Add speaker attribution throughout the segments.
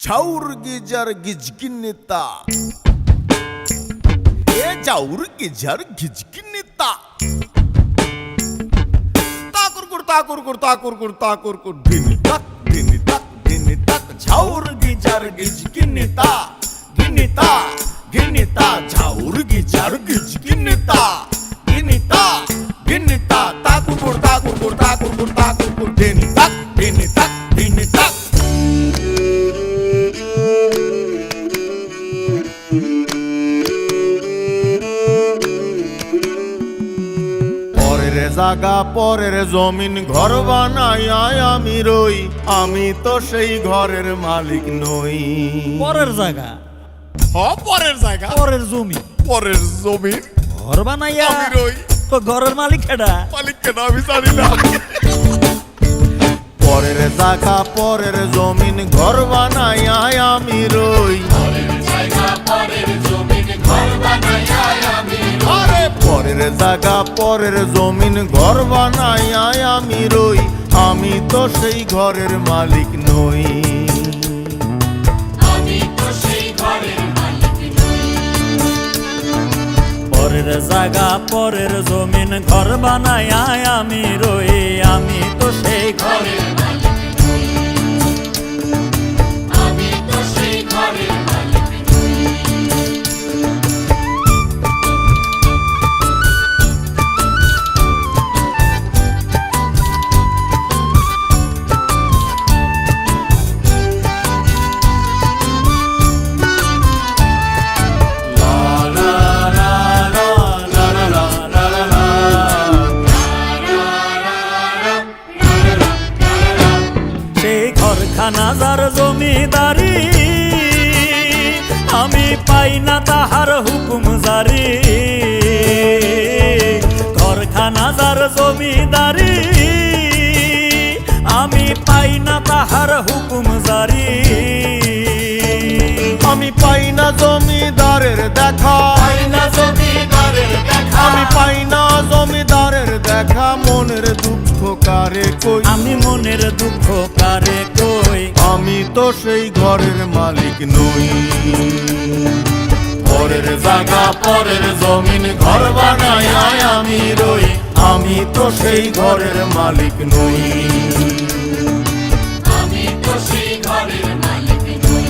Speaker 1: ঝাউর geyser গিজগিন্নিতা এ ঝাউর geyser গিজগিন্নিতা তাকুর ধিনি তাক ঝাউর geyser গিজগিন্নিতা গিন্নিতা গিন্নিতা ঝাউর geyser গিজগিন্নিতা গিন্নিতা গিন্নিতা তাকুর ধিনি তাক পরের জায়গা পরের জমিন ঘর বানাই আমি রই, আমি তো সেই ঘরের মালিক নই।
Speaker 2: পরের জায়গা
Speaker 1: পরের জায়গা
Speaker 2: পরের জমি
Speaker 1: পরের জমিন
Speaker 2: ঘর বানাইয়া
Speaker 1: আমি রই,
Speaker 2: তো ঘরের মালিক কেডা?
Speaker 1: মালিক কেন আমি জানি না। পরের জায়গা পরের জমিন ঘর বানাই আমি রই, আরে পরের জায়গা পরের জমিন ঘর বানাই আমি রই, আমি তো সেই ঘরের মালিক নই।
Speaker 2: পরের জায়গা পরের জমিন ঘর বানাইয়া আমি রই, আমি তো সেই ঘরের খানাজার জমিদারি, আমি পাই না তাহার হুকুম জারি। ঘরখানাজার জমিদারি, আমি পাই না তাহার হুকুম জারি।
Speaker 1: আমি পাই না জমিদারের দেখা, আমি পাই না জমিদারের দেখা, মনের দুঃখ কারে কই,
Speaker 2: আমি মনের দুঃখ কারে কই,
Speaker 1: আমি তো সেই ঘরের মালিক নই। পরের জায়গা পরের জমিন ঘর বানাই আমি রই, আমি তো সেই ঘরের মালিক নই।
Speaker 3: আমি তো সেই ঘরের মালিক নই।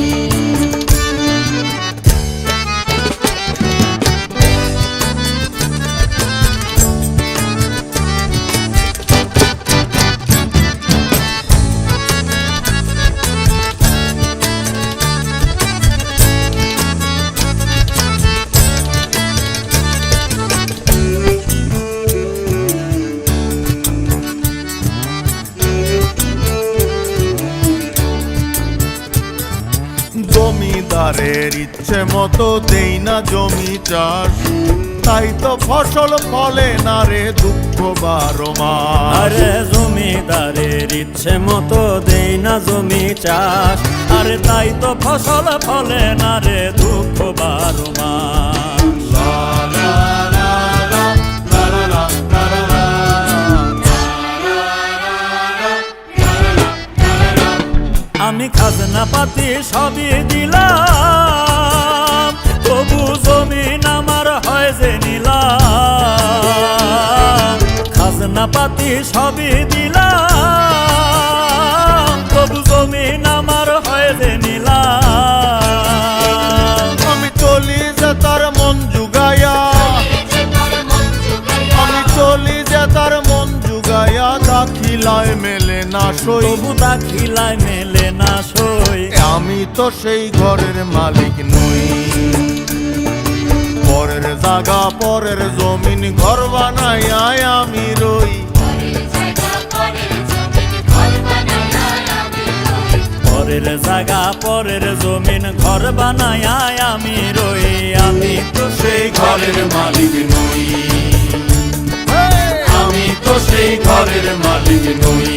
Speaker 1: জমিদারের ইচ্ছে মতো দেই না জমি চাষ, তাই তো ফসল ফলে না রে দুঃখ 12 মাস।
Speaker 2: আরে জমিদারের ইচ্ছে মতো দেই না জমি চাষ, আরে তাই তো ফসল ফলে না রে দুঃখ 12 মাস। আমি খাজনা পাতি সবই দিলাম, তবু জমিন আমার হয় যে নিলাম। খাজনা পাতি সবই দিলাম, তবু জমিন আমার হয় যে নিলাম।
Speaker 1: আমি চলি যে তার মন জুগায়া, আমি চলি যে তার মন জুগায়া, দাখিলায় মেলে না সই,
Speaker 2: তবু দাখিলায় মেলে না সই,
Speaker 1: আমি তো সেই ঘরের মালিক নই। পরের জায়গা পরের জমিন ঘর বানাই আমি রই,
Speaker 2: পরের জায়গা পরের জমিন ঘর বানায় আমি রই, আমি তো
Speaker 3: সেই ঘরের মালিক নই। আমি তো সেই ঘরের মালিক নই।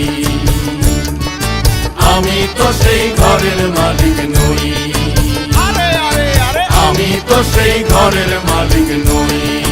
Speaker 3: আমি তো সেই ঘরের মালিক নই। আমি তো সেই ঘরের মালিক নই।